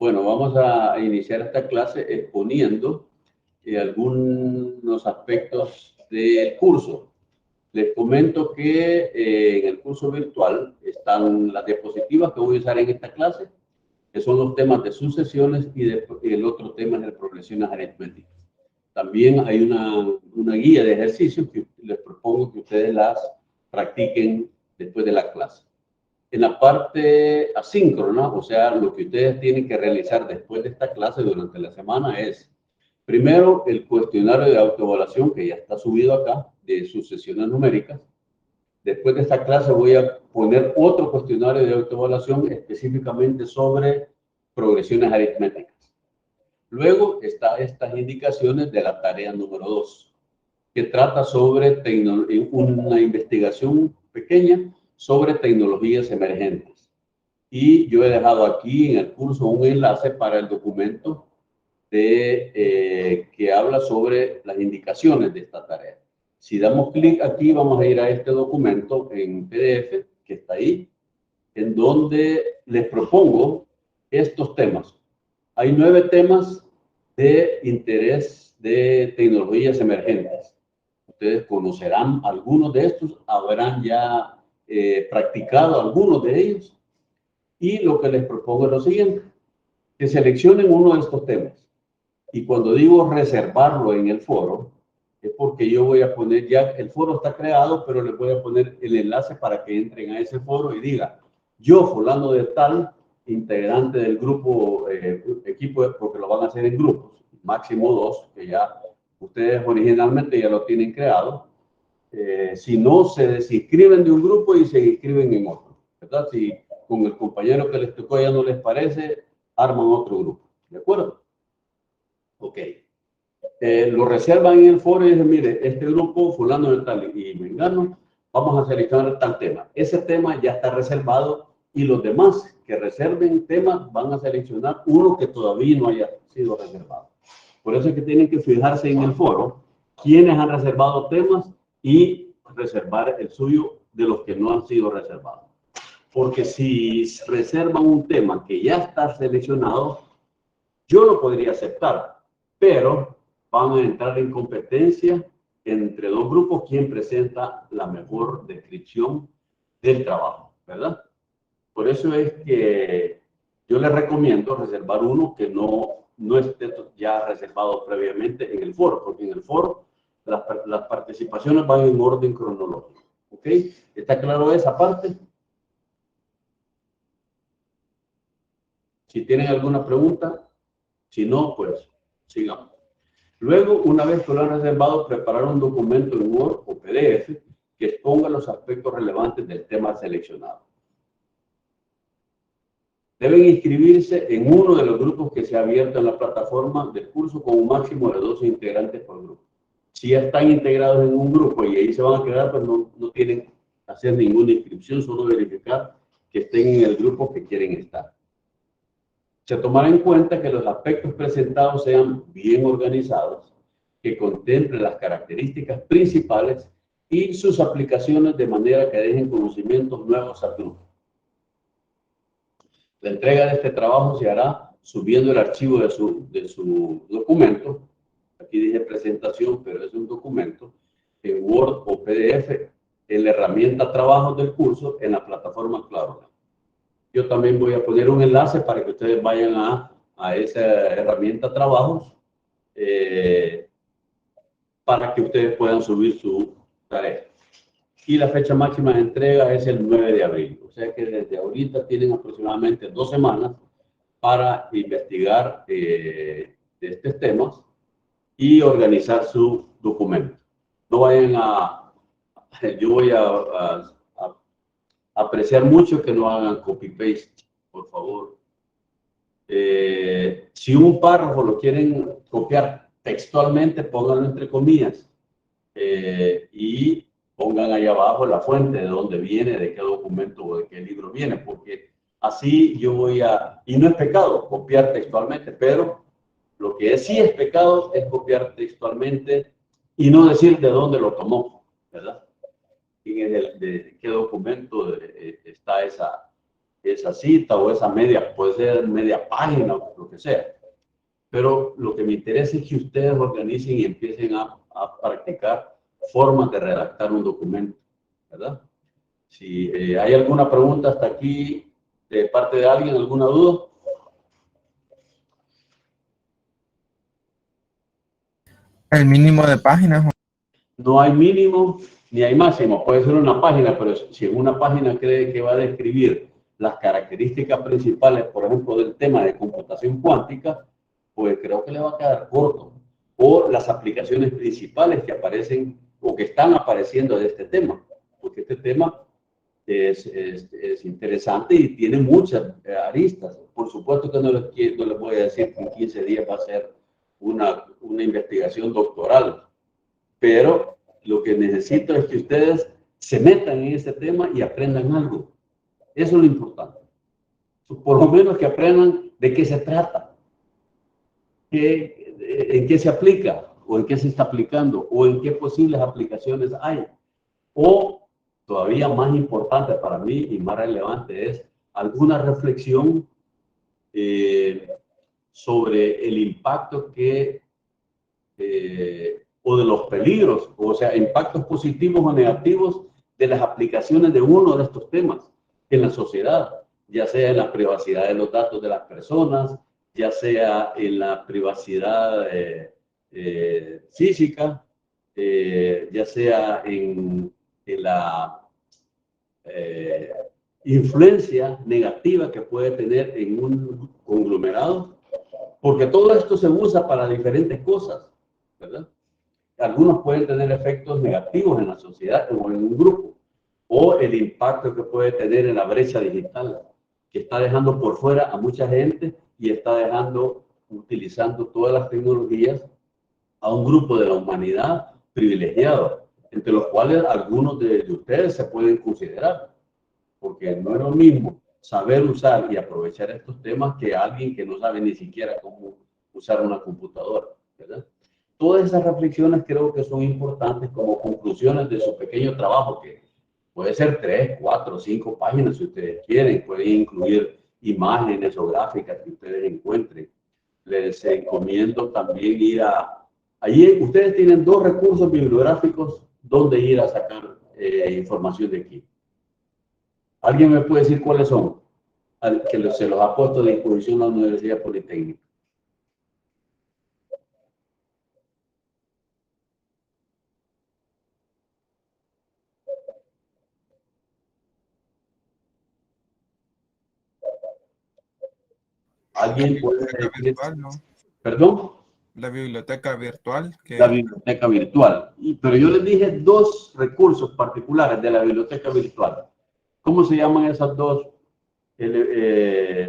Bueno, vamos a iniciar esta clase exponiendo algunos aspectos del curso. Les comento que en el curso virtual están las diapositivas que voy a usar en esta clase, que son los temas de sucesiones y el otro tema es de progresiones aritméticas. También hay una guía de ejercicios que les propongo que ustedes las practiquen después de la clase. En la parte asíncrona, o sea, lo que ustedes tienen que realizar después de esta clase durante la semana es, primero, el cuestionario de autoevaluación que ya está subido acá, de sucesiones numéricas. Después de esta clase voy a poner otro cuestionario de autoevaluación específicamente sobre progresiones aritméticas. Luego están estas indicaciones de la tarea número 2, que trata sobre una investigación pequeña sobre tecnologías emergentes. Y yo he dejado aquí en el curso un enlace para el documento que habla sobre las indicaciones de esta tarea. Si damos clic aquí, vamos a ir a este documento en PDF, que está ahí, en donde les propongo estos temas. Hay 9 temas de interés de tecnologías emergentes. Ustedes conocerán algunos de estos, habrán ya practicado algunos de ellos. Y lo que les propongo es lo siguiente, que seleccionen uno de estos temas. Y cuando digo reservarlo en el foro, es porque yo voy a poner ya, el foro está creado, pero les voy a poner el enlace para que entren a ese foro y digan, yo, fulano de tal, integrante del grupo, equipo, porque lo van a hacer en grupos, máximo 2, que ya ustedes originalmente ya lo tienen creado. Si no, se desinscriben de un grupo y se inscriben en otro, ¿verdad? Si con el compañero que les tocó ya no les parece, arman otro grupo, ¿de acuerdo? Ok. Lo reservan en el foro y dicen, mire, este grupo, fulano de tal y mengano, vamos a seleccionar tal tema. Ese tema ya está reservado y los demás que reserven temas van a seleccionar uno que todavía no haya sido reservado. Por eso es que tienen que fijarse en el foro quiénes han reservado temas y reservar el suyo de los que no han sido reservados. Porque si reservan un tema que ya está seleccionado, yo lo podría aceptar, pero van a entrar en competencia entre dos grupos quién presenta la mejor descripción del trabajo, ¿verdad? Por eso es que yo les recomiendo reservar uno que no esté ya reservado previamente en el foro, porque en el foro las participaciones van en orden cronológico. ¿Ok? ¿Está claro esa parte? Si tienen alguna pregunta, si no, pues sigamos. Luego, una vez que lo han reservado, preparar un documento en Word o PDF que exponga los aspectos relevantes del tema seleccionado. Deben inscribirse en uno de los grupos que se ha abierto en la plataforma del curso con un máximo de 12 integrantes por grupo. Si ya están integrados en un grupo y ahí se van a quedar, pues no tienen que hacer ninguna inscripción, solo verificar que estén en el grupo que quieren estar. Se tomará en cuenta que los aspectos presentados sean bien organizados, que contemplen las características principales y sus aplicaciones de manera que dejen conocimientos nuevos al grupo. La entrega de este trabajo se hará subiendo el archivo de su documento. Aquí dije presentación, pero es un documento en Word o PDF en la herramienta Trabajos del curso en la plataforma Claro. Yo también voy a poner un enlace para que ustedes vayan a esa herramienta Trabajos para que ustedes puedan subir su tarea. Y la fecha máxima de entrega es el 9 de abril. O sea que desde ahorita tienen aproximadamente 2 semanas para investigar estos temas y organizar su documento. No vayan yo voy a apreciar mucho que no hagan copy-paste, por favor. Si un párrafo lo quieren copiar textualmente, pónganlo entre comillas y pongan ahí abajo la fuente de dónde viene, de qué documento o de qué libro viene, porque así yo voy y no es pecado copiar textualmente, pero lo que sí es pecado es copiar textualmente y no decir de dónde lo tomó, ¿verdad? De qué documento está esa cita o esa media, puede ser media página o lo que sea. Pero lo que me interesa es que ustedes organicen y empiecen a practicar formas de redactar un documento, ¿verdad? Si hay alguna pregunta hasta aquí de parte de alguien, alguna duda. El mínimo de páginas. No hay mínimo ni hay máximo. Puede ser una página, pero si en una página cree que va a describir las características principales, por ejemplo, del tema de computación cuántica, pues creo que le va a quedar corto. O las aplicaciones principales que aparecen o que están apareciendo de este tema, porque este tema es interesante y tiene muchas aristas. Por supuesto que no les voy a decir que en 15 días va a ser una investigación doctoral, pero lo que necesito es que ustedes se metan en ese tema y aprendan algo. Eso es lo importante. Por lo menos que aprendan de qué se trata, en qué se aplica, o en qué se está aplicando, o en qué posibles aplicaciones hay. O, todavía más importante para mí y más relevante, es alguna reflexión sobre el impacto o de los peligros, o sea, impactos positivos o negativos de las aplicaciones de uno de estos temas en la sociedad, ya sea en la privacidad de los datos de las personas, ya sea en la privacidad física, ya sea en la influencia negativa que puede tener en un conglomerado, porque todo esto se usa para diferentes cosas, ¿verdad? Algunos pueden tener efectos negativos en la sociedad o en un grupo, o el impacto que puede tener en la brecha digital, que está dejando por fuera a mucha gente y está dejando, utilizando todas las tecnologías, a un grupo de la humanidad privilegiado, entre los cuales algunos de ustedes se pueden considerar, porque no es lo mismo saber usar y aprovechar estos temas que alguien que no sabe ni siquiera cómo usar una computadora, ¿verdad? Todas esas reflexiones creo que son importantes como conclusiones de su pequeño trabajo, que puede ser 3, 4, 5 páginas si ustedes quieren, pueden incluir imágenes o gráficas que ustedes encuentren. Les encomiendo también ir allí ustedes tienen 2 recursos bibliográficos donde ir a sacar información de aquí. ¿Alguien me puede decir cuáles son? Que se los ha puesto a disposición la Universidad Politécnica. ¿Alguien puede decir? Virtual, ¿no? ¿Perdón? La biblioteca virtual. La biblioteca virtual. Pero yo les dije 2 recursos particulares de la biblioteca virtual. ¿Cómo se llaman esas 2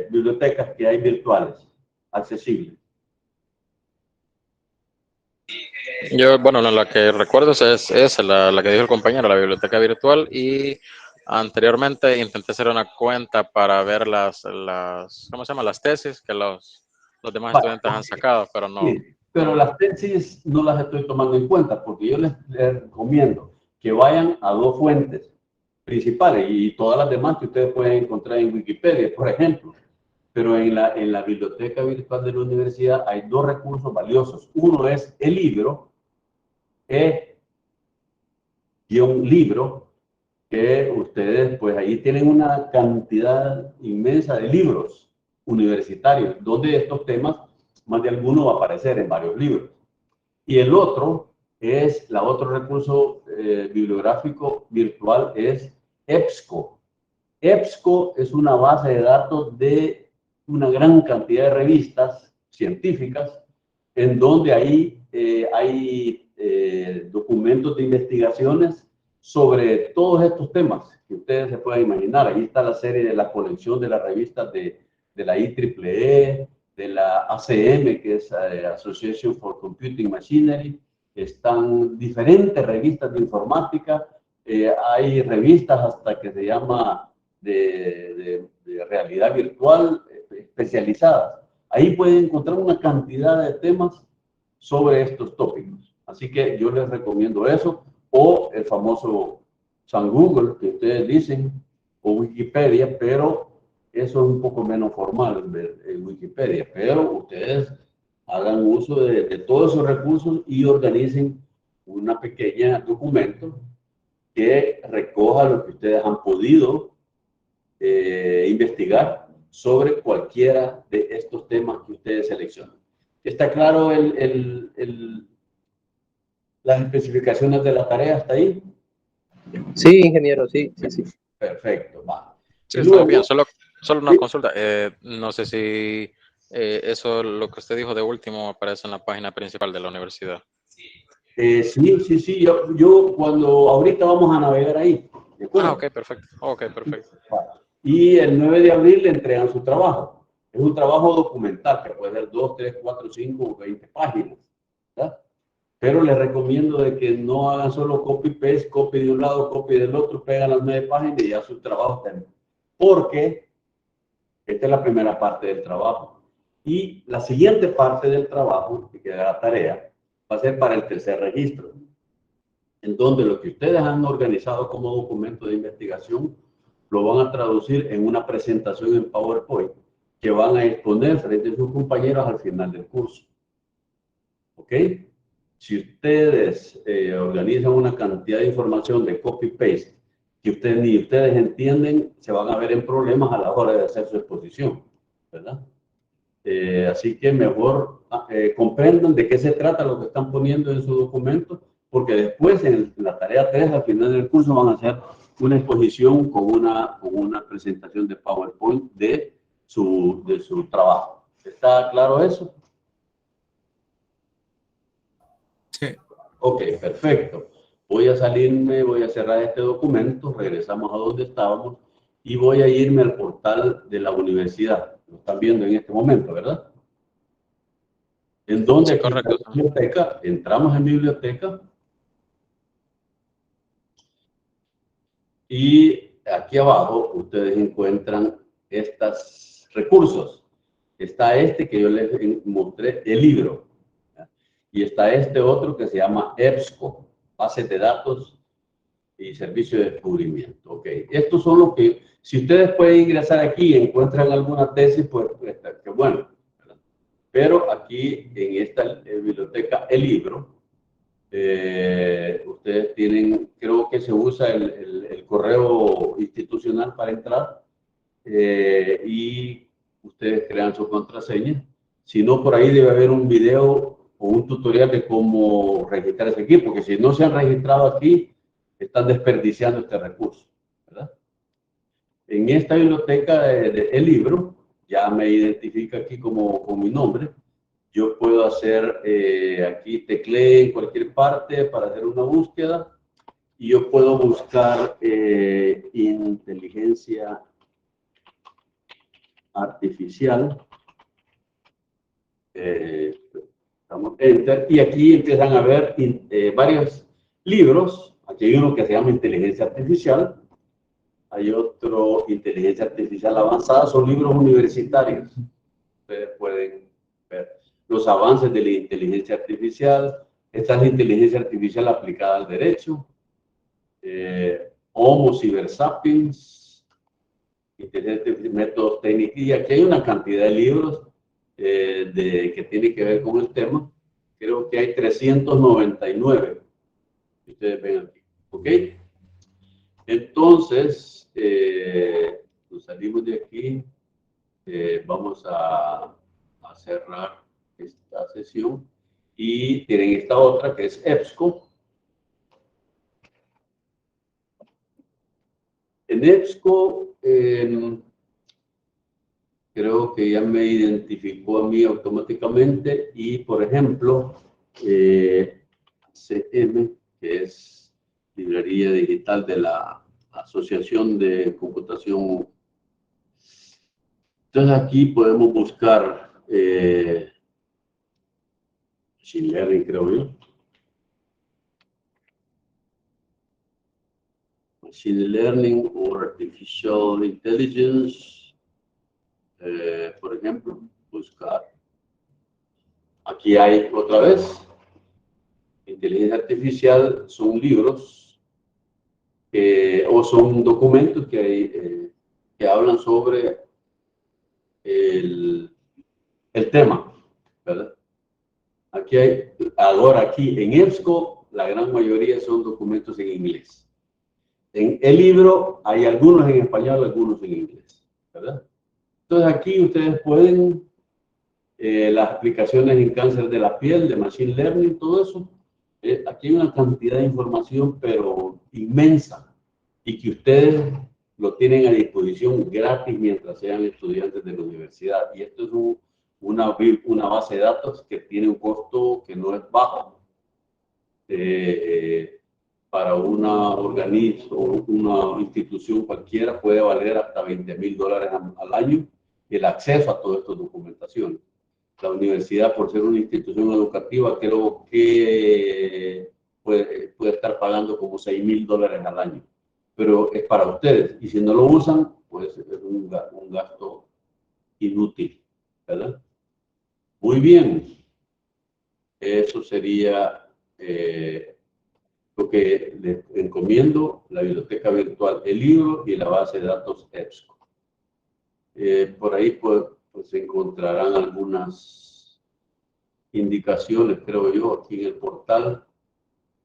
bibliotecas que hay virtuales, accesibles? Yo, bueno, la que recuerdo es la que dijo el compañero, la biblioteca virtual, y anteriormente intenté hacer una cuenta para ver ¿cómo se llama? Las tesis que los demás estudiantes han sacado, pero no. Sí, pero las tesis no las estoy tomando en cuenta porque yo les recomiendo que vayan a 2 fuentes principales y todas las demás que ustedes pueden encontrar en Wikipedia, por ejemplo. Pero en la biblioteca virtual de la universidad hay 2 recursos valiosos. Uno es el libro, libro, que ustedes pues ahí tienen una cantidad inmensa de libros universitarios, donde estos temas, más de alguno va a aparecer en varios libros. Y el otro otro recurso bibliográfico virtual es EBSCO. EBSCO es una base de datos de una gran cantidad de revistas científicas en donde ahí hay documentos de investigaciones sobre todos estos temas que ustedes se pueden imaginar. Ahí está la serie de la colección de las revistas de la IEEE, de la ACM, que es Association for Computing Machinery. Están diferentes revistas de informática. Hay revistas hasta que se llama de realidad virtual especializadas. Ahí pueden encontrar una cantidad de temas sobre estos tópicos. Así que yo les recomiendo eso, o el famoso San Google que ustedes dicen, o Wikipedia, pero eso es un poco menos formal en Wikipedia, pero ustedes hagan uso de todos esos recursos y organicen una pequeña documento que recoja lo que ustedes han podido investigar sobre cualquiera de estos temas que ustedes seleccionan. ¿Está claro las especificaciones de la tarea hasta ahí? Sí, ingeniero, sí, sí, sí. Perfecto, va. Sí, Y está luego, bien. Solo una sí, consulta. No sé si eso, lo que usted dijo de último, aparece en la página principal de la universidad. sí, yo cuando ahorita vamos a navegar ahí, ¿de acuerdo? Ah, ok, perfecto. Ok, perfecto. Y el 9 de abril le entregan su trabajo. Es un trabajo documental que puede ser 2, 3, 4, 5 o 20 páginas, ¿verdad? Pero les recomiendo de que no hagan solo copy-paste, copy de un lado, copy del otro, pegan las 9 páginas y ya su trabajo termina. Porque esta es la primera parte del trabajo. Y la siguiente parte del trabajo, que queda la tarea, va a ser para el tercer registro, en donde lo que ustedes han organizado como documento de investigación lo van a traducir en una presentación en PowerPoint que van a exponer frente a sus compañeros al final del curso. ¿Ok? Si ustedes organizan una cantidad de información de copy-paste que ni ustedes entienden, se van a ver en problemas a la hora de hacer su exposición, ¿verdad? Así que mejor comprendan de qué se trata lo que están poniendo en su documento, porque después en la tarea 3, al final del curso, van a hacer una exposición con una presentación de PowerPoint de su trabajo. ¿Está claro eso? Sí. Ok, perfecto. Voy a salirme, voy a cerrar este documento, regresamos a donde estábamos y voy a irme al portal de la universidad. Lo están viendo en este momento, ¿verdad? En donde Sí, aquí está correcto. la biblioteca, entramos en biblioteca y aquí abajo ustedes encuentran estos recursos. Está este que yo les mostré, el libro, ¿ya? Y está este otro que se llama EBSCO, bases de datos y servicio de descubrimiento. Ok, estos son los que, si ustedes pueden ingresar aquí y encuentran alguna tesis, pues qué bueno, ¿verdad? Pero aquí en esta biblioteca, el libro, ustedes tienen, creo que se usa el correo institucional para entrar y ustedes crean su contraseña. Si no, por ahí debe haber un video o un tutorial de cómo registrarse aquí, porque si no se han registrado aquí, están desperdiciando este recurso, ¿verdad? En esta biblioteca del libro, ya me identifica aquí como con mi nombre. Yo puedo hacer, aquí tecleé en cualquier parte para hacer una búsqueda y yo puedo buscar inteligencia artificial. Damos enter y aquí empiezan a ver varios libros. Aquí hay uno que se llama Inteligencia Artificial. Hay otro, Inteligencia Artificial Avanzada. Son libros universitarios. Ustedes pueden ver los avances de la inteligencia artificial. Esta es la inteligencia artificial aplicada al derecho. Homo Cyber Sapiens, métodos técnicos. Y aquí hay una cantidad de libros que tienen que ver con el tema. Creo que hay 399. Ustedes ven aquí. ¿Ok? Entonces, nos salimos de aquí. Vamos a cerrar esta sesión y tienen esta otra que es EBSCO. En EBSCO creo que ya me identificó a mí automáticamente y, por ejemplo, CM, que es Librería Digital de la Asociación de Computación. Entonces aquí podemos buscar Machine Learning, creo yo. Machine Learning o Artificial Intelligence. Por ejemplo, buscar. Aquí hay otra vez. Inteligencia Artificial son libros o son documentos que hablan sobre el tema, ¿verdad? Aquí hay, ahora aquí en EBSCO, la gran mayoría son documentos en inglés. En el libro hay algunos en español, algunos en inglés, ¿verdad? Entonces aquí ustedes pueden, las aplicaciones en cáncer de la piel, de machine learning, todo eso. Aquí hay una cantidad de información, pero inmensa, y que ustedes lo tienen a disposición gratis mientras sean estudiantes de la universidad. Y esto es una base de datos que tiene un costo que no es bajo. Para una organismo o una institución cualquiera puede valer hasta $20,000 al año el acceso a todas estas documentaciones. La universidad, por ser una institución educativa, creo que puede estar pagando como $6,000 al año, pero es para ustedes, y si no lo usan, pues es un gasto inútil, ¿verdad? Muy bien, eso sería lo que les encomiendo: la biblioteca virtual, el libro y la base de datos EBSCO. Por ahí pues encontrarán algunas indicaciones, creo yo, aquí en el portal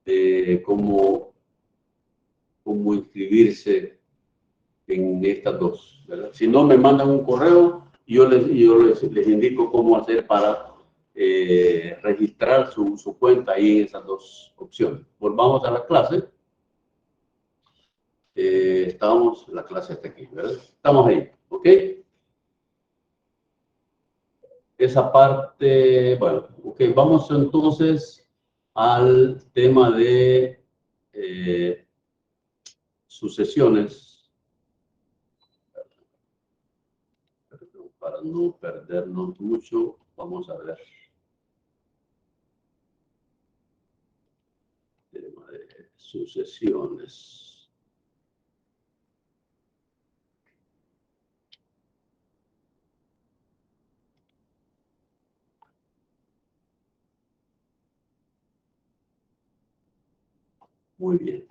de cómo inscribirse en estas dos, ¿verdad? Si no, me mandan un correo y yo les indico cómo hacer para registrar su cuenta ahí en esas dos opciones. Volvamos a la clase. La clase está aquí, ¿verdad? Estamos ahí, ¿ok? Esa parte, bueno, ok, vamos entonces al tema de sucesiones. Para no perdernos mucho, vamos a ver. Tema de sucesiones. Muy bien.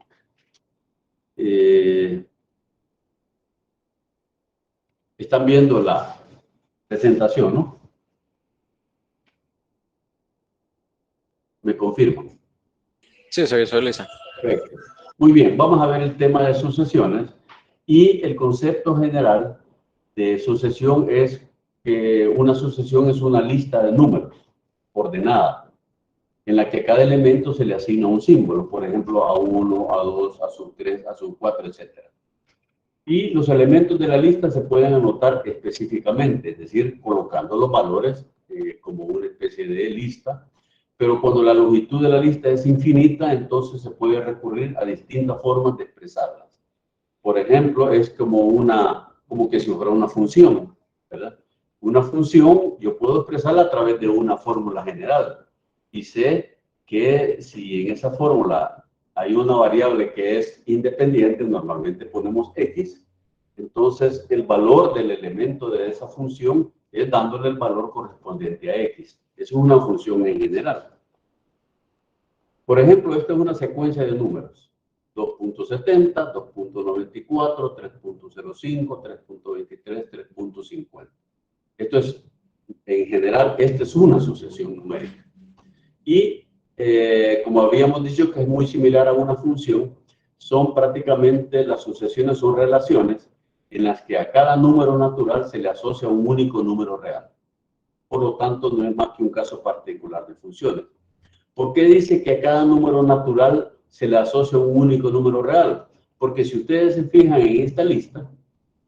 Están viendo la presentación, ¿no? ¿Me confirman? Sí, se visualiza. Perfecto. Muy bien, vamos a ver el tema de sucesiones, y el concepto general de sucesión es que una sucesión es una lista de números ordenada, en la que a cada elemento se le asigna un símbolo, por ejemplo, A1, A2, A3, A4, etc. Y los elementos de la lista se pueden anotar específicamente, es decir, colocando los valores como una especie de lista. Pero cuando la longitud de la lista es infinita, entonces se puede recurrir a distintas formas de expresarlas. Por ejemplo, es como que si fuera una función, ¿verdad? Una función yo puedo expresarla a través de una fórmula general. Y sé que si en esa fórmula hay una variable que es independiente, normalmente ponemos X, entonces el valor del elemento de esa función es dándole el valor correspondiente a X. Es una función en general. Por ejemplo, esta es una secuencia de números: 2.70, 2.94, 3.05, 3.23, 3.50. Esto es, en general, esta es una sucesión numérica. Y como habíamos dicho que es muy similar a una función, son prácticamente, las sucesiones son relaciones en las que a cada número natural se le asocia un único número real. Por lo tanto, no es más que un caso particular de funciones. ¿Por qué dice que a cada número natural se le asocia un único número real? Porque si ustedes se fijan en esta lista,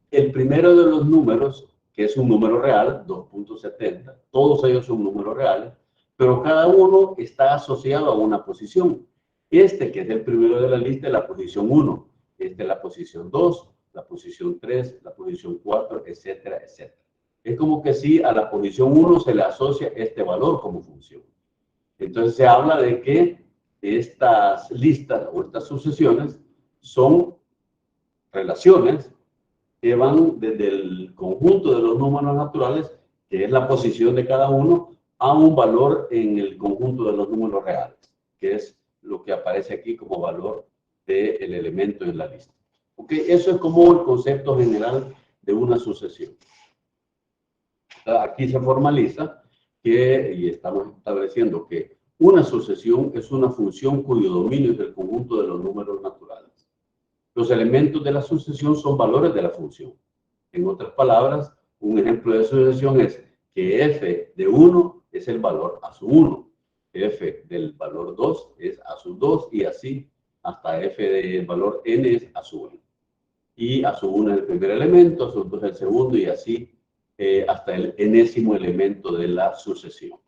el primero de los números, que es un número real, 2.70, todos ellos son números reales, pero cada uno está asociado a una posición. Este, que es el primero de la lista, es la posición 1. Este es la posición 2, la posición 3, la posición 4, etcétera, etcétera. Es como que si a la posición 1 se le asocia este valor como función. Entonces se habla de que estas listas o estas sucesiones son relaciones que van desde el conjunto de los números naturales, que es la posición de cada uno, a un valor en el conjunto de los números reales, que es lo que aparece aquí como valor del elemento en la lista. ¿Ok? Eso es como el concepto general de una sucesión. Aquí se formaliza que, y estamos estableciendo que una sucesión es una función cuyo dominio es el conjunto de los números naturales. Los elementos de la sucesión son valores de la función. En otras palabras, un ejemplo de sucesión es que f de 1 es el valor a su 1, f del valor 2 es a su 2 y así hasta f del valor n es a su 1. Y a su 1 es el primer elemento, a su 2 es el segundo y así hasta el enésimo elemento de la sucesión.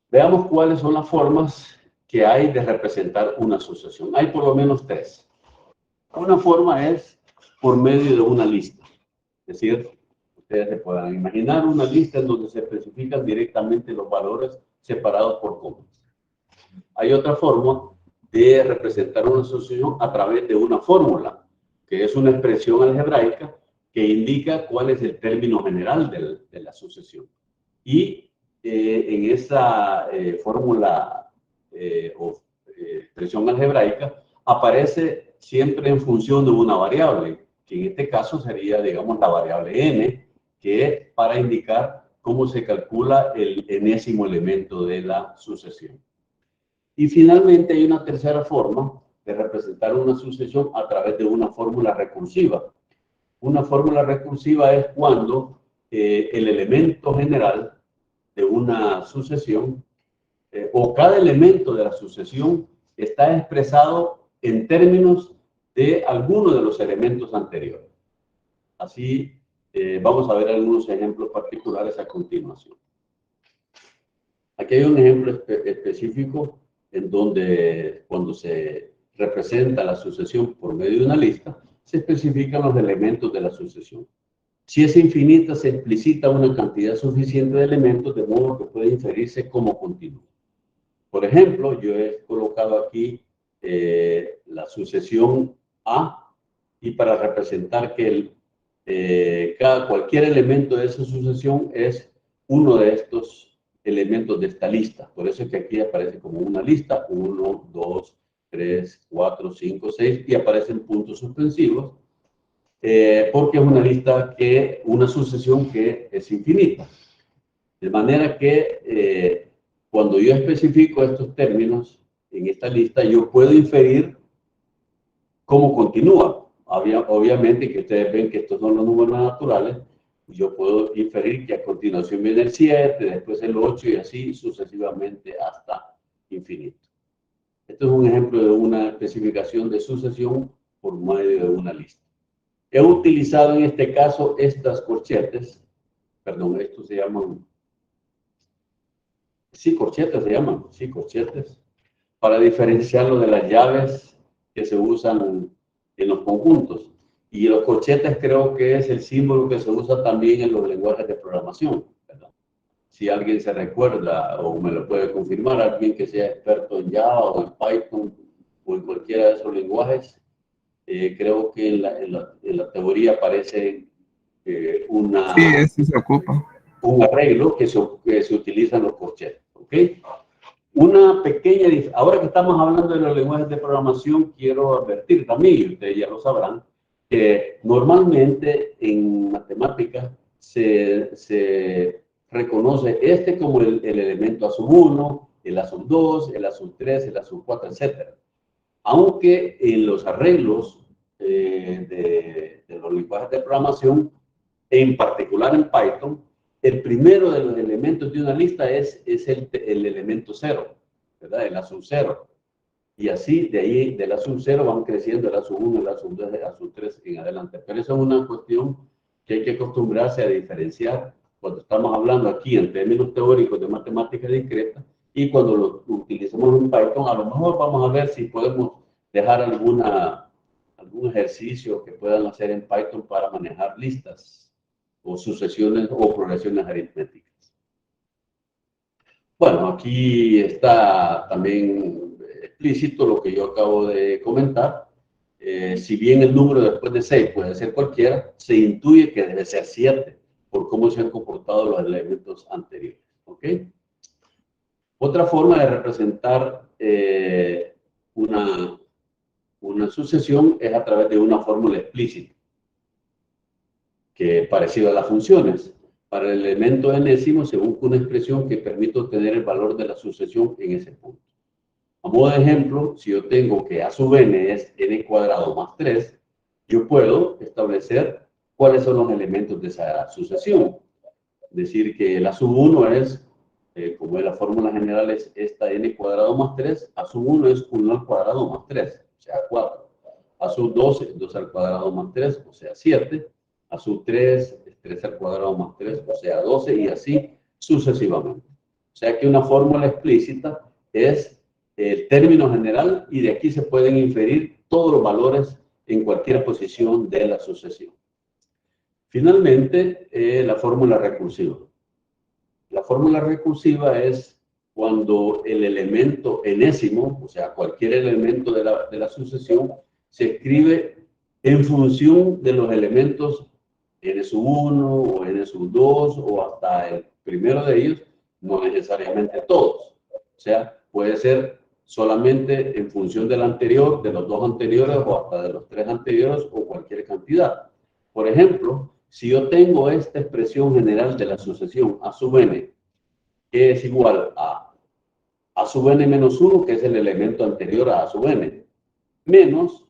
Veamos cuáles son las formas que hay de representar una sucesión. Hay por lo menos 3. Una forma es por medio de una lista. Es decir, ustedes se puedan imaginar una lista en donde se especifican directamente los valores separados por comas. Hay otra forma de representar una sucesión a través de una fórmula, que es una expresión algebraica que indica cuál es el término general de la sucesión. Y en esa fórmula o expresión algebraica aparece siempre en función de una variable, que en este caso sería, digamos, la variable n, que es para indicar cómo se calcula el enésimo elemento de la sucesión. Y finalmente hay una tercera forma de representar una sucesión a través de una fórmula recursiva. Una fórmula recursiva es cuando el elemento general de una sucesión o cada elemento de la sucesión está expresado en términos de alguno de los elementos anteriores. Así vamos a ver algunos ejemplos particulares a continuación. Aquí hay un ejemplo específico en donde cuando se representa la sucesión por medio de una lista, se especifican los elementos de la sucesión. Si es infinita, se explicita una cantidad suficiente de elementos de modo que puede inferirse como continuo. Por ejemplo, yo he colocado aquí la sucesión A y para representar que cualquier elemento de esa sucesión es uno de estos elementos de esta lista. Por eso es que aquí aparece como una lista, 1, 2, 3, 4, 5, 6 y aparecen puntos suspensivos. Porque es una lista una sucesión que es infinita. De manera que cuando yo especifico estos términos en esta lista, yo puedo inferir cómo continúa. Obviamente que ustedes ven que estos son los números naturales, yo puedo inferir que a continuación viene el 7, después el 8 y así sucesivamente hasta infinito. Esto es un ejemplo de una especificación de sucesión por medio de una lista. He utilizado en este caso estas corchetes, perdón, estos se llaman, sí, corchetes se llaman, sí, corchetes, para diferenciarlo de las llaves que se usan en los conjuntos. Y los corchetes creo que es el símbolo que se usa también en los lenguajes de programación, ¿verdad? Si alguien se recuerda o me lo puede confirmar, alguien que sea experto en Java o en Python o en cualquiera de esos lenguajes, creo que en la teoría aparece Sí, eso se ocupa. un arreglo que se utiliza en los corchetes. ¿Ok? Una pequeña diferencia. Ahora que estamos hablando de los lenguajes de programación, quiero advertir también, y ustedes ya lo sabrán, que normalmente en matemáticas se reconoce este como el elemento a sub 1, el a sub 2, el a sub 3, el a sub 4, etc. Aunque en los arreglos de los lenguajes de programación, en particular en Python, el primero de los elementos de una lista es el elemento 0, ¿verdad? El a sub 0. Y así, de ahí, del a sub 0 van creciendo el a sub 1, el a sub 2, el a sub 3 en adelante. Pero eso es una cuestión que hay que acostumbrarse a diferenciar cuando estamos hablando aquí en términos teóricos de matemática discreta y cuando lo utilizamos en Python, a lo mejor vamos a ver si podemos dejar algún ejercicio que puedan hacer en Python para manejar listas o sucesiones o progresiones aritméticas. Bueno, aquí está también explícito lo que yo acabo de comentar. Si bien el número después de 6 puede ser cualquiera, se intuye que debe ser 7 por cómo se han comportado los elementos anteriores. ¿Ok? Otra forma de representar una sucesión es a través de una fórmula explícita. que es parecido a las funciones. Para el elemento enésimo se busca una expresión que permita obtener el valor de la sucesión en ese punto. A modo de ejemplo, si yo tengo que a sub n es n cuadrado más 3, yo puedo establecer cuáles son los elementos de esa sucesión. Decir que el a sub 1 es, como es la fórmula general, es esta n cuadrado más 3, a sub 1 es 1 al cuadrado más 3, o sea, 4. A sub 2 es 2 al cuadrado más 3, o sea, 7. A sub 3 es 3 al cuadrado más 3, o sea, 12, y así sucesivamente. O sea que una fórmula explícita es el término general y de aquí se pueden inferir todos los valores en cualquier posición de la sucesión. Finalmente, la fórmula recursiva. La fórmula recursiva es cuando el elemento enésimo, o sea, cualquier elemento de la sucesión, se escribe en función de los elementos n sub 1 o n sub 2 o hasta el primero de ellos, no necesariamente todos. O sea, puede ser solamente en función del anterior, de los dos anteriores o hasta de los tres anteriores o cualquier cantidad. Por ejemplo, si yo tengo esta expresión general de la sucesión a sub n, que es igual a sub n menos 1, que es el elemento anterior a sub n, menos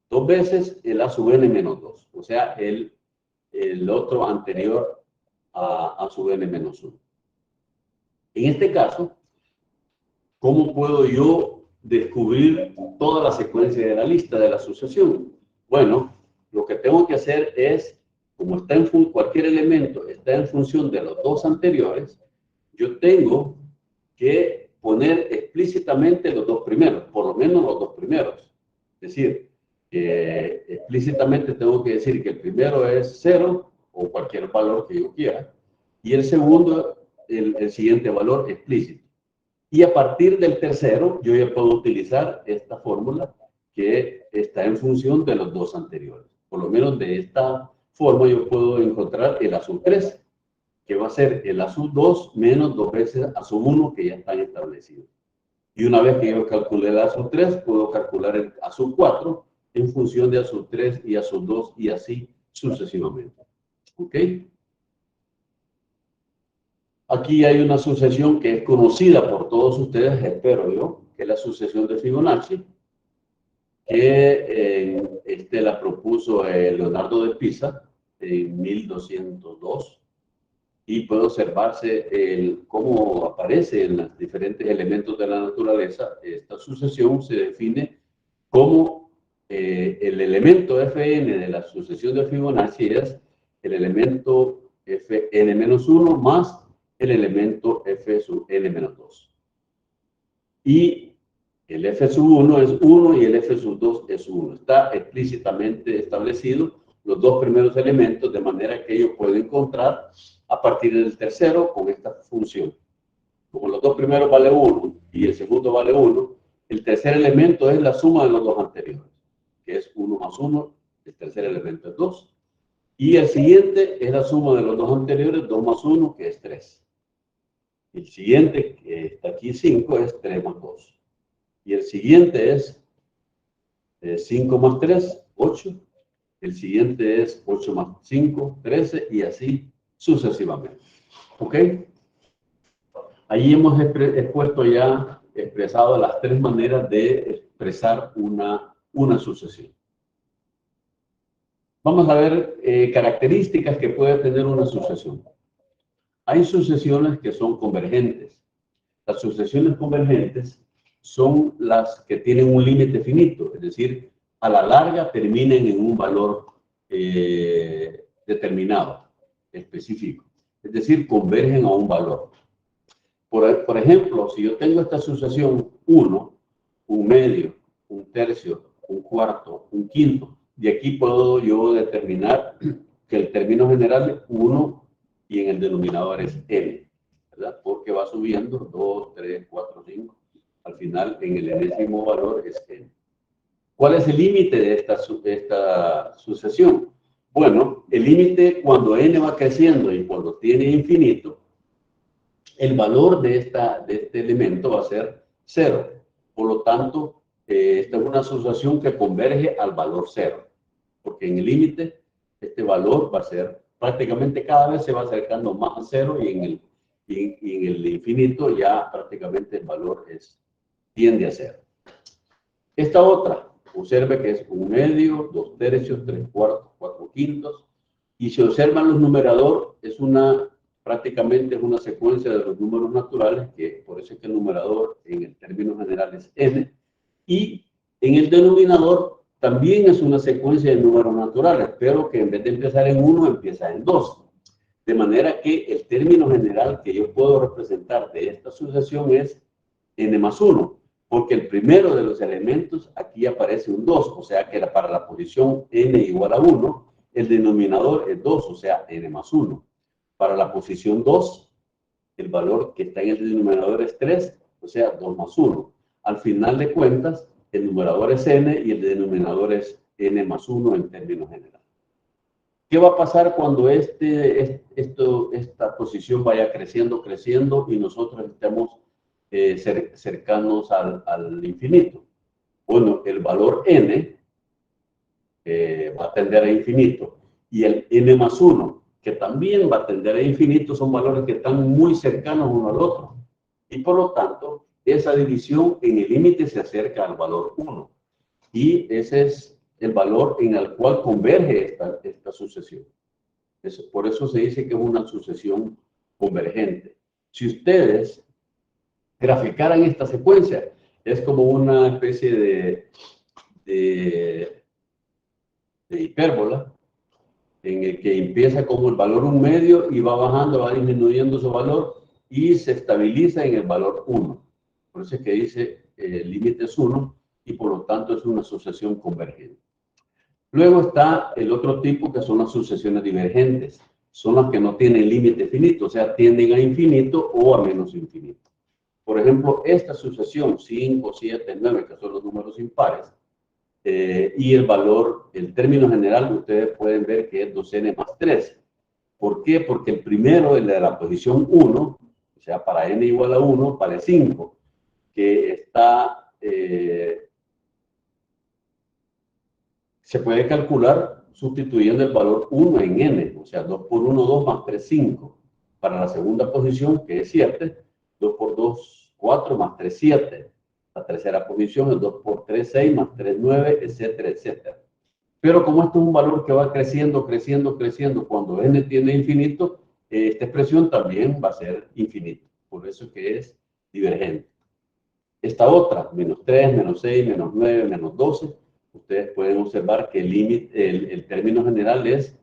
dos veces el a sub n menos 2, o sea, el otro anterior a sub n menos 1. En este caso, ¿cómo puedo yo descubrir toda la secuencia de la lista de la sucesión? Bueno, lo que tengo que hacer es, como está cualquier elemento está en función de los dos anteriores, yo tengo que poner explícitamente los dos primeros, por lo menos los dos primeros. Es decir, explícitamente tengo que decir que el primero es 0 o cualquier valor que yo quiera, y el segundo, el siguiente valor explícito. Y a partir del tercero, yo ya puedo utilizar esta fórmula que está en función de los dos anteriores. Por lo menos de esta forma yo puedo encontrar el a sub 3, que va a ser el a sub 2 menos 2 veces a sub 1, que ya están establecidos. Y una vez que yo calculé el a sub 3, puedo calcular el a sub 4 en función de a sub 3 y a sub 2 y así sucesivamente. ¿Ok? Aquí hay una sucesión que es conocida por todos ustedes, espero yo, que es la sucesión de Fibonacci, que la propuso Leonardo de Pisa en 1202, y puede observarse cómo aparece en los diferentes elementos de la naturaleza. Esta sucesión se define como el elemento Fn de la sucesión de Fibonacci es el elemento Fn-1 más el elemento F sub n-2. Y el F sub 1 es 1 y el F sub 2 es 1. Está explícitamente establecido los dos primeros elementos, de manera que yo puedo encontrar a partir del tercero con esta función. Como los dos primeros vale 1 y el segundo vale 1, el tercer elemento es la suma de los dos anteriores, que es 1 más 1, el tercer elemento es 2. Y el siguiente es la suma de los dos anteriores, 2 más 1, que es 3. El siguiente, que está aquí 5, es 3 más 2. Y el siguiente es 5 más 3, 8. El siguiente es 8 más 5, 13, y así sucesivamente. ¿Ok? Allí hemos expresado las tres maneras de expresar una sucesión. Vamos a ver características que puede tener una sucesión. Hay sucesiones que son convergentes. Las sucesiones convergentes son las que tienen un límite finito, es decir, a la larga terminan en un valor determinado, específico. Es decir, convergen a un valor. Por ejemplo, si yo tengo esta sucesión 1, un medio, un tercio, un cuarto, un quinto, y aquí puedo yo determinar que el término general es 1 y en el denominador es n, ¿verdad? Porque va subiendo 2, 3, 4, 5. Al final, en el enésimo valor es n. ¿Cuál es el límite de esta sucesión? Bueno, el límite cuando n va creciendo y cuando tiene infinito, el valor de este elemento va a ser 0. Por lo tanto, esta es una asociación que converge al valor 0. Porque en el límite este valor va a ser, prácticamente cada vez se va acercando más a cero y en el infinito ya prácticamente el valor tiende a cero. Esta otra, observe que es 1/2, 2/3, 3/4, 4/5, y si observan los numeradores, prácticamente es una secuencia de los números naturales, que por eso es que el numerador en el término general es n, y en el denominador también es una secuencia de números naturales, pero que en vez de empezar en 1, empieza en 2. De manera que el término general que yo puedo representar de esta sucesión es n más 1, porque el primero de los elementos aquí aparece un 2, o sea que para la posición n igual a 1, el denominador es 2, o sea, n más 1. Para la posición 2, el valor que está en el denominador es 3, o sea, 2 más 1. Al final de cuentas, el numerador es n y el denominador es n más 1 en términos generales. ¿Qué va a pasar cuando esta posición vaya creciendo y nosotros estemos cercanos al infinito? Bueno, el valor n va a tender a infinito y el n más 1, que también va a tender a infinito, son valores que están muy cercanos uno al otro. Y por lo tanto, esa división en el límite se acerca al valor 1. Y ese es el valor en el cual converge esta sucesión. Por eso se dice que es una sucesión convergente. Si ustedes graficaran esta secuencia, es como una especie de hipérbola, en el que empieza como el valor 1/2 y va bajando, va disminuyendo su valor y se estabiliza en el valor 1. Por eso es que dice el límite es 1 y por lo tanto es una sucesión convergente. Luego está el otro tipo, que son las sucesiones divergentes. Son las que no tienen límite finito, o sea, tienden a infinito o a menos infinito. Por ejemplo, esta sucesión 5, 7, 9, que son los números impares, y el valor, el término general, ustedes pueden ver que es 2n más 3. ¿Por qué? Porque el primero, el de la posición 1, o sea, para n igual a 1, vale 5, que está, se puede calcular sustituyendo el valor 1 en n, o sea, 2 por 1, 2 más 3, 5. Para la segunda posición, que es 7, 2 por 2, 4 más 3, 7. La tercera posición es 2 por 3, 6 más 3, 9, etcétera, etcétera. Pero como esto es un valor que va creciendo, cuando n tiende a infinito, esta expresión también va a ser infinita. Por eso es que es divergente. Esta otra, menos 3, menos 6, menos 9, menos 12, ustedes pueden observar que el término general es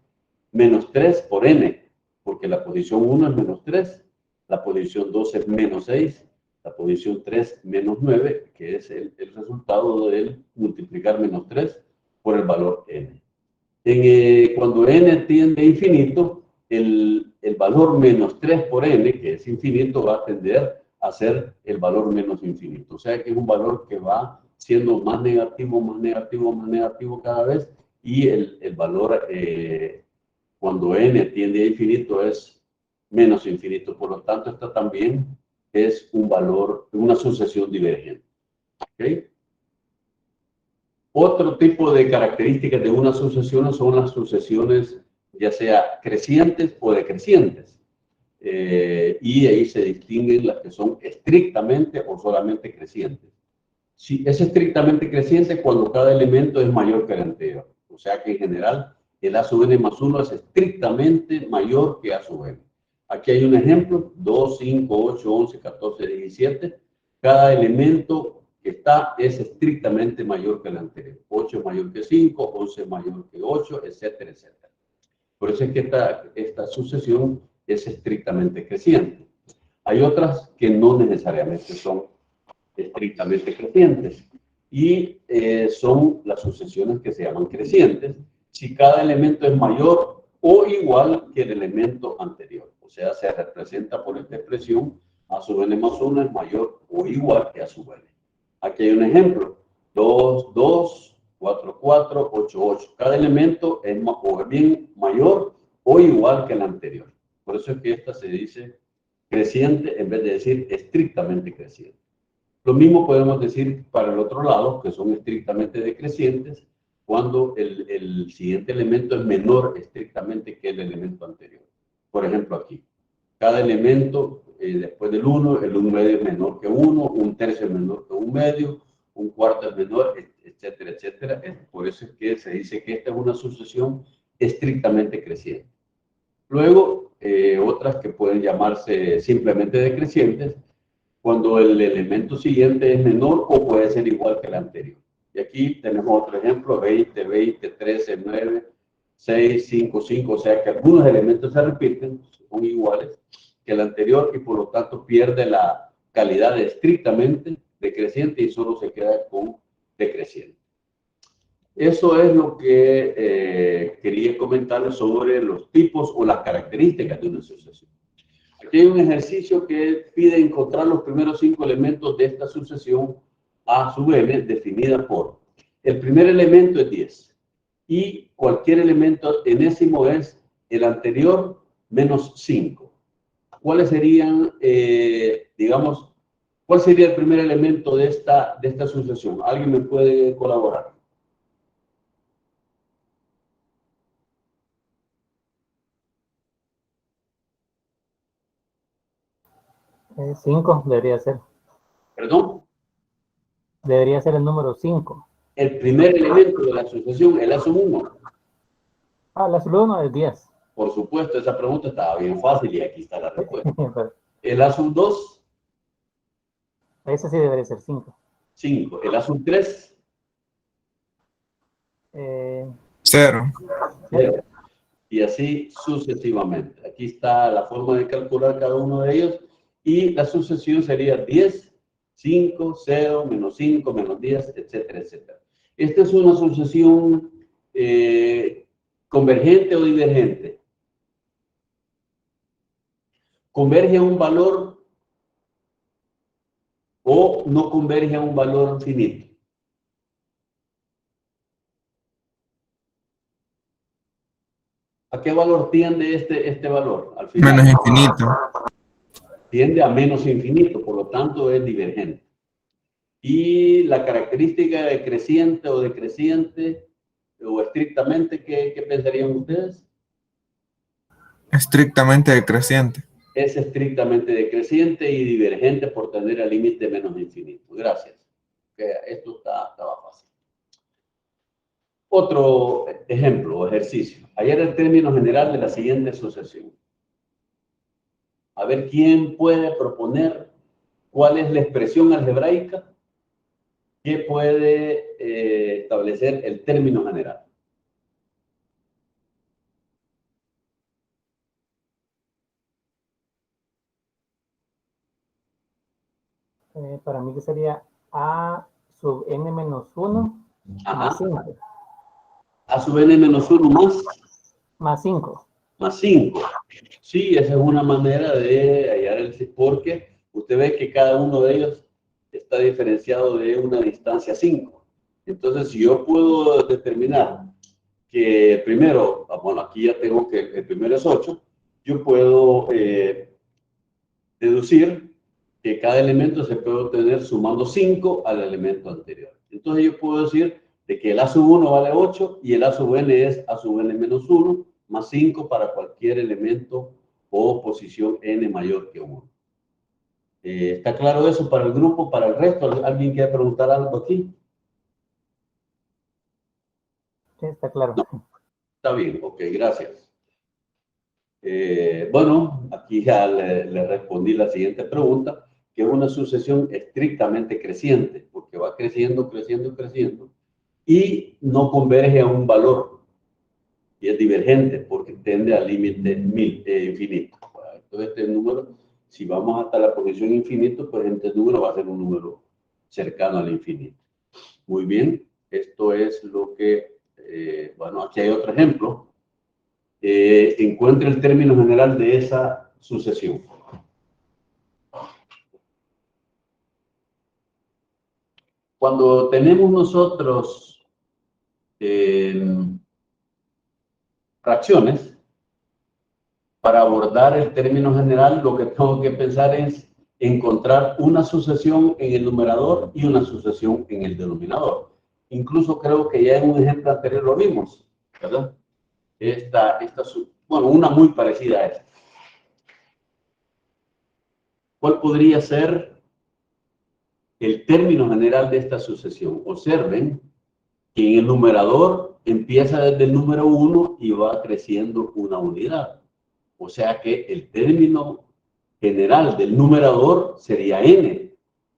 menos 3 por n, porque la posición 1 es menos 3, la posición 2 es menos 6, la posición 3 menos 9, que es el resultado de multiplicar menos 3 por el valor n. Cuando n tiende a infinito, el valor menos 3 por n, que es infinito, va a tender a ser el valor menos infinito. O sea que es un valor que va siendo más negativo, más negativo, más negativo cada vez, y el valor cuando n tiende a infinito es menos infinito. Por lo tanto, esta también es un valor, una sucesión divergente. ¿Okay? Otro tipo de características de una sucesión son las sucesiones ya sea crecientes o decrecientes. Y ahí se distinguen las que son estrictamente o solamente crecientes. Si es estrictamente creciente cuando cada elemento es mayor que el anterior. O sea que en general el a sub n más 1 es estrictamente mayor que a sub n. Aquí hay un ejemplo, 2, 5, 8, 11, 14, 17. Cada elemento que está es estrictamente mayor que el anterior. 8 es mayor que 5, 11 es mayor que 8, etcétera, etcétera. Por eso es que esta sucesión es estrictamente creciente. Hay otras que no necesariamente son estrictamente crecientes y son las sucesiones que se llaman crecientes si cada elemento es mayor o igual que el elemento anterior. O sea, se representa por esta expresión a sub n más 1 es mayor o igual que a sub n. Aquí hay un ejemplo, 2, 2, 4, 4, 8, 8. Cada elemento es bien mayor o igual que el anterior. Por eso es que esta se dice creciente en vez de decir estrictamente creciente. Lo mismo podemos decir para el otro lado, que son estrictamente decrecientes, cuando el siguiente elemento es menor estrictamente que el elemento anterior. Por ejemplo, aquí, cada elemento, después del 1, el 1 medio es menor que 1, un tercio es menor que 1 medio, un cuarto es menor, etcétera, etcétera. Por eso es que se dice que esta es una sucesión estrictamente creciente. Luego, otras que pueden llamarse simplemente decrecientes, cuando el elemento siguiente es menor o puede ser igual que el anterior. Y aquí tenemos otro ejemplo, 20, 20, 13, 9, 6, 5, 5, o sea que algunos elementos se repiten, son iguales que el anterior y por lo tanto pierde la calidad de estrictamente decreciente y solo se queda con decreciente. Eso es lo que quería comentarles sobre los tipos o las características de una sucesión. Aquí hay un ejercicio que pide encontrar los primeros 5 elementos de esta sucesión A sub n, definida por el primer elemento es 10 y cualquier elemento enésimo es el anterior menos 5. ¿Cuáles serían, digamos, cuál sería el primer elemento de esta sucesión? ¿Alguien me puede colaborar? 5 debería ser. ¿Perdón? Debería ser el número 5. El primer elemento de la asociación, el A sub 1. Ah, la sub 1 es 10. Por supuesto, esa pregunta estaba bien fácil y aquí está la respuesta. El A sub 2. Ese sí debería ser 5. 5. El A sub 3. 0. Y así sucesivamente. Aquí está la forma de calcular cada uno de ellos. Y la sucesión sería 10, 5, 0, menos 5, menos 10, etcétera, etcétera. Esta es una sucesión convergente o divergente. ¿Converge a un valor o no converge a un valor finito? ¿A qué valor tiende este valor? Al final. Menos infinito. Tiende a menos infinito, por lo tanto es divergente. Y la característica de creciente o decreciente, o estrictamente, ¿qué pensarían ustedes? Estrictamente decreciente. Es estrictamente decreciente y divergente por tener el límite menos infinito. Gracias. Esto estaba fácil. Otro ejemplo o ejercicio. Hallar el término general de la siguiente sucesión. A ver quién puede proponer cuál es la expresión algebraica que puede establecer el término general. Para mí que sería A sub n menos 1 más 5. A sub n menos 1 más 5. Más 5. Sí, esa es una manera de hallar el... Porque usted ve que cada uno de ellos está diferenciado de una distancia 5. Entonces, si yo puedo determinar que el primero, bueno, aquí ya tengo que el primero es 8, yo puedo deducir que cada elemento se puede obtener sumando 5 al elemento anterior. Entonces yo puedo decir de que el A sub 1 vale 8 y el A sub n es A sub n menos 1 más 5 para cualquier elemento o posición n mayor que 1. ¿Está claro eso para el grupo, para el resto? ¿Alguien quiere preguntar algo aquí? Sí, está claro. No. Está bien, ok, gracias. Bueno, aquí ya le respondí la siguiente pregunta, que es una sucesión estrictamente creciente, porque va creciendo, creciendo, creciendo, y no converge a un valor, y es divergente, porque tiende al límite infinito. Entonces, este número, si vamos hasta la posición infinito, pues este número va a ser un número cercano al infinito. Muy bien, esto es lo que, bueno, aquí hay otro ejemplo. Encuentre el término general de esa sucesión. Cuando tenemos nosotros fracciones, para abordar el término general, lo que tengo que pensar es encontrar una sucesión en el numerador y una sucesión en el denominador. incluso creo que ya en un ejemplo anterior lo vimos, ¿verdad? Bueno, una muy parecida a esta. ¿Cuál podría ser el término general de esta sucesión? Observen que en el numerador empieza desde el número 1 y va creciendo una unidad. O sea que el término general del numerador sería n,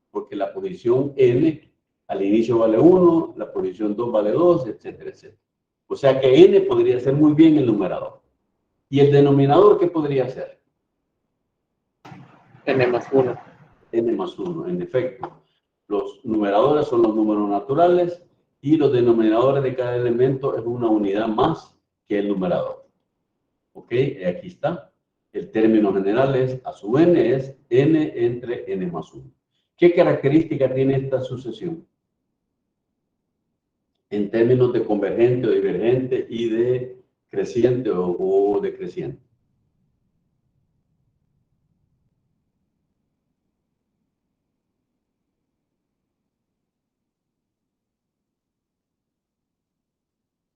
porque la posición n al inicio vale 1, la posición 2 vale 2, etcétera, etcétera. O sea que n podría ser muy bien el numerador. ¿Y el denominador qué podría ser? N más 1. N más 1, en efecto. Los numeradores son los números naturales y los denominadores de cada elemento es una unidad más que el numerador. ¿Ok? Aquí está. El término general es, a su n, es n entre n más 1. ¿Qué característica tiene esta sucesión? En términos de convergente o divergente y de creciente o decreciente.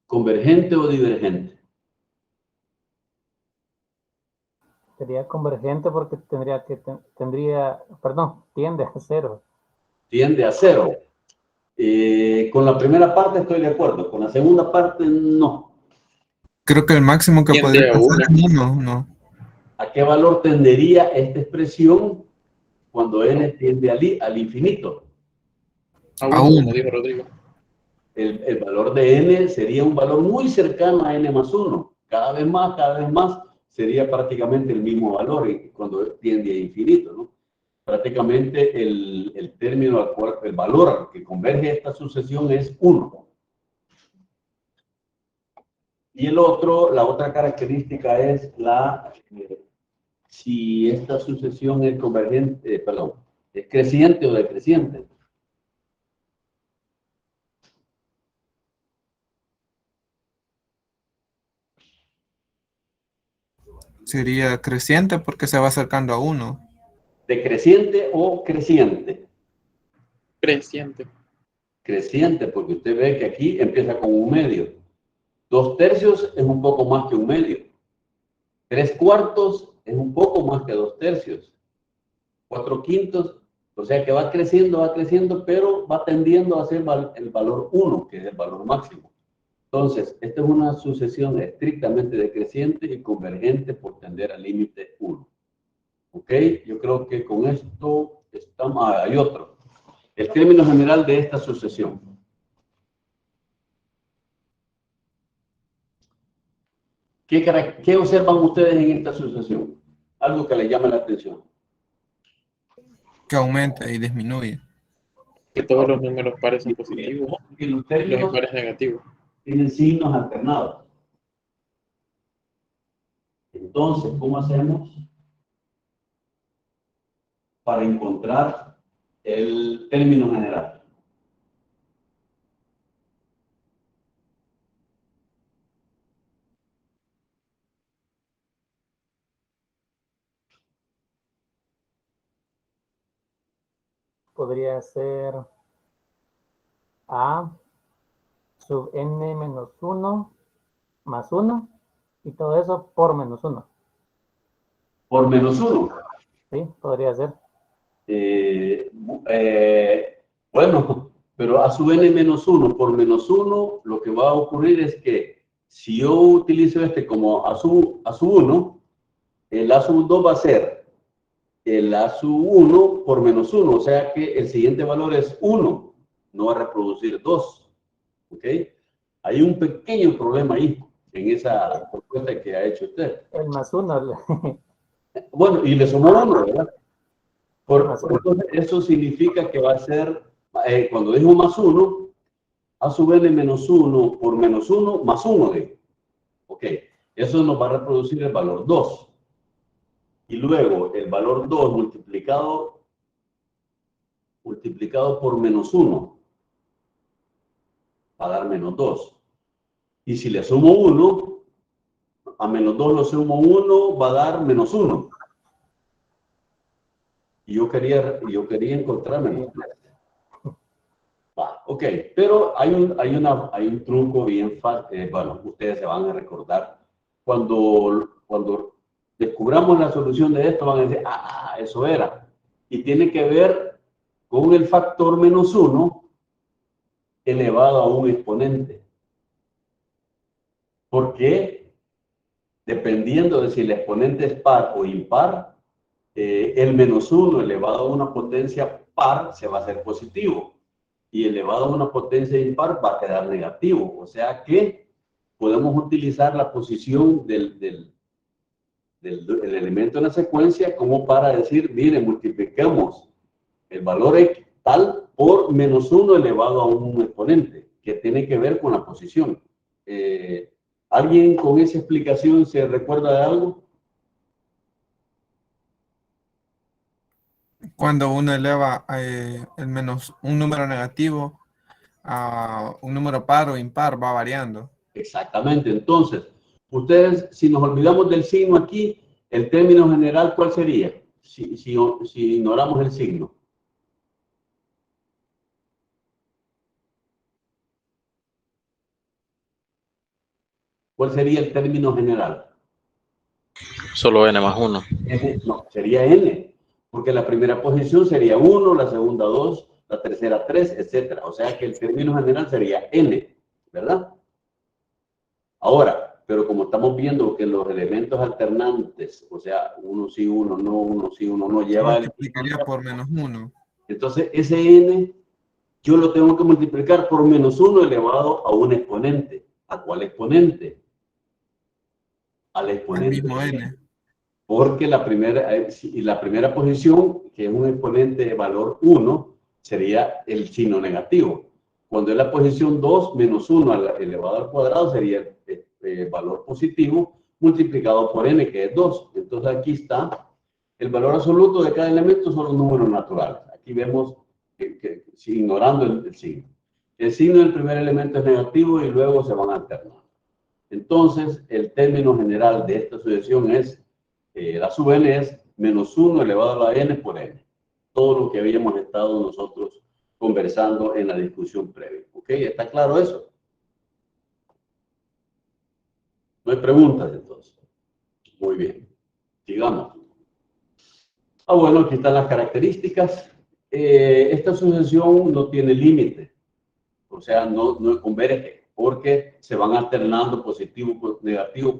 ¿Convergente o divergente? Sería convergente porque tiende a cero. Tiende a cero. Con la primera parte estoy de acuerdo, con la segunda parte no. Creo que el máximo que Tiende podría a pasar uno. es 1, ¿no? ¿A qué valor tendería esta expresión cuando n tiende al infinito? A A 1, 1. como dijo Rodrigo. El valor de n sería un valor muy cercano a n más 1. Cada vez más, sería prácticamente el mismo valor cuando tiende a infinito, ¿no? Prácticamente el término al cual, el valor al que converge esta sucesión es 1. Y la otra característica es si esta sucesión es convergente, es creciente o decreciente. Sería creciente porque se va acercando a 1. ¿Decreciente o creciente? Creciente. Creciente, porque usted ve que aquí empieza con un medio. 2/3 es un poco más que un medio. 3/4 es un poco más que 2/3. 4/5, o sea que va creciendo, pero va tendiendo a ser el valor 1, que es el valor máximo. Entonces, esta es una sucesión estrictamente decreciente y convergente por tender al límite 1. ¿Ok? Yo creo que con esto estamos... hay otro. El término general de esta sucesión. ¿Qué observan ustedes en esta sucesión? Algo que les llame la atención. Que aumenta y disminuye. Que todos los números pares son positivos. Y los Los términos impares negativos. tienen signos alternados. Entonces, ¿cómo hacemos para encontrar el término general? Podría ser A sub n menos 1 más 1 y todo eso por menos 1. Por menos 1. ¿Sí? Podría ser. Bueno, pero a sub n menos 1 por menos 1, lo que va a ocurrir es que si yo utilizo este como a sub 1, el a sub 2 va a ser el a sub 1 por menos 1, o sea que el siguiente valor es 1, no va a reproducir 2. ¿Ok? Hay un pequeño problema ahí, en esa propuesta que ha hecho usted. El más 1. Bueno, y le sumó 1, ¿verdad? Más uno. Entonces, eso significa que va a ser, cuando dijo más 1, a su n menos 1 por menos 1 más 1. Ok, eso nos va a reproducir el valor 2. Y luego el valor 2 multiplicado por menos 1 va a dar menos 2. Y si le sumo 1, a menos 2 lo sumo 1, va a dar menos 1. Y yo quería encontrar menos 3. Ok, pero hay un truco bien fácil. Bueno, ustedes se van a recordar. Cuando descubramos la solución de esto, van a decir, ah, eso era. Y tiene que ver con el factor -1 elevado a un exponente. ¿Por qué? Dependiendo de si el exponente es par o impar, el -1 elevado a una potencia par se va a hacer positivo y elevado a una potencia impar va a quedar negativo. O sea que podemos utilizar la posición del elemento en la secuencia como para decir, mire, multiplicamos el valor tal por -1 elevado a un exponente, que tiene que ver con la posición. ¿Alguien con esa explicación se recuerda de algo? Cuando uno eleva un número negativo a un número par o impar, va variando. Exactamente. Entonces, ustedes, si nos olvidamos del signo aquí, el término general, ¿cuál sería? Si ignoramos el signo. ¿Cuál sería el término general? Solo n más 1. No, sería n, porque la primera posición sería 1, la segunda 2, la tercera 3, etcétera. O sea que el término general sería n, ¿verdad? Ahora, pero como estamos viendo que los elementos alternantes, o sea, uno sí, uno no, lleva Se multiplicaría por -1. Entonces, ese n yo lo tengo que multiplicar por -1 elevado a un exponente. ¿A cuál exponente? Al El exponente. mismo n. Porque la primera posición, que es un exponente de valor 1, sería el signo negativo. Cuando es la posición 2, -1 elevado al cuadrado sería el valor positivo multiplicado por n, que es 2. Entonces aquí está el valor absoluto de cada elemento, son los números naturales. Aquí vemos ignorando el signo. El signo del primer elemento es negativo y luego se van alternando. Entonces, el término general de esta sucesión es, la sub n es -1 elevado a la n por n. Todo lo que habíamos estado nosotros conversando en la discusión previa. ¿Ok? ¿Está claro eso? No hay preguntas entonces. Muy bien. Sigamos. Bueno, aquí están las características. Esta sucesión no tiene límite. O sea, no converge, porque se van alternando positivo, negativo,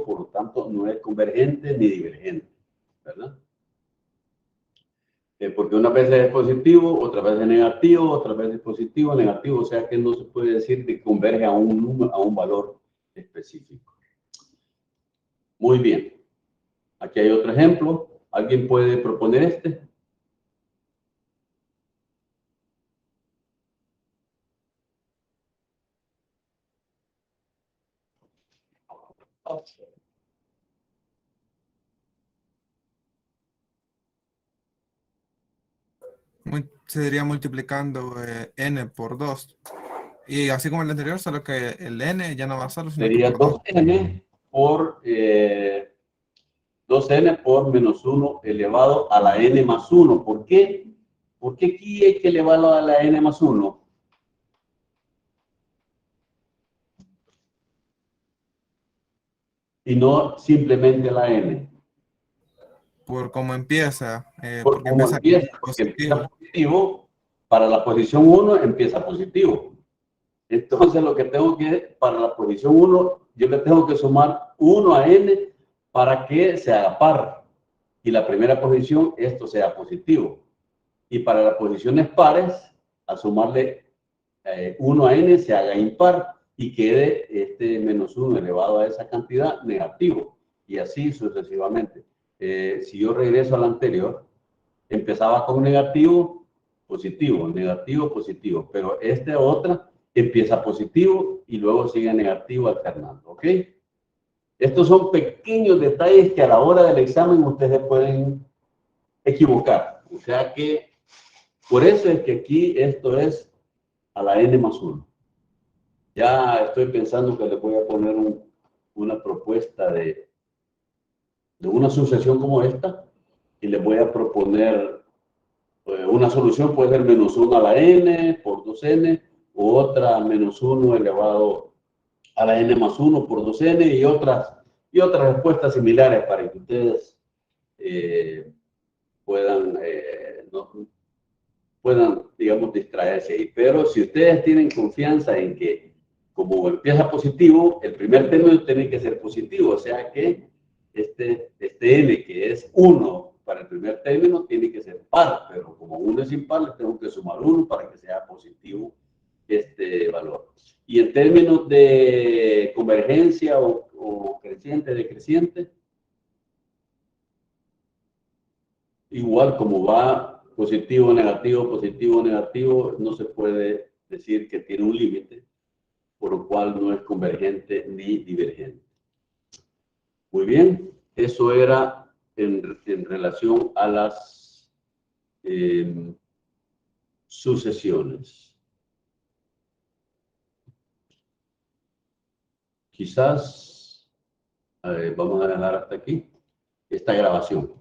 por lo tanto no es convergente ni divergente, ¿verdad? Porque una vez es positivo, otra vez es negativo, otra vez es positivo, negativo, o sea que no se puede decir que converge a un valor específico. Muy bien. Aquí hay otro ejemplo. ¿Alguien puede proponer este? Se iría multiplicando n por 2. Y así como el anterior, solo que el n ya no va a solo, sino que Sería por 2. 2n por 2n por -1 elevado a la n más 1. ¿Por qué? Porque aquí hay que elevarlo a la n más 1. Y no simplemente a la n. Por cómo empieza. Por Porque cómo empieza empieza, porque empieza positivo, para la posición 1 empieza positivo. Entonces lo que tengo que, para la posición 1, yo le tengo que sumar 1 a n para que se haga par. Y la primera posición, esto sea positivo. Y para las posiciones pares, al sumarle 1 a n se haga impar y quede este -1 elevado a esa cantidad negativo. Y así sucesivamente. Si yo regreso al anterior, empezaba con negativo, positivo, negativo, positivo. Pero esta otra empieza positivo y luego sigue negativo alternando. ¿Ok? Estos son pequeños detalles que a la hora del examen ustedes pueden equivocar. O sea que por eso es que aquí esto es a la n más 1. Ya estoy pensando que les voy a poner una propuesta de una sucesión como esta y les voy a proponer Una solución puede ser -1 a la n por 2n, u otra -1 elevado a la n más 1 por 2n, y otras respuestas similares para que ustedes puedan, digamos, distraerse ahí. Pero si ustedes tienen confianza en que, como empieza positivo, el primer término tiene que ser positivo, o sea que este n, que es 1 para el primer término, tiene que ser par, pero como 1 es impar, le tengo que sumar 1 para que sea positivo este valor. Y en términos de convergencia o creciente, decreciente, igual como va positivo, negativo, no se puede decir que tiene un límite, por lo cual no es convergente ni divergente. Muy bien, eso era en relación a las sucesiones. Quizás vamos a dejar hasta aquí esta grabación.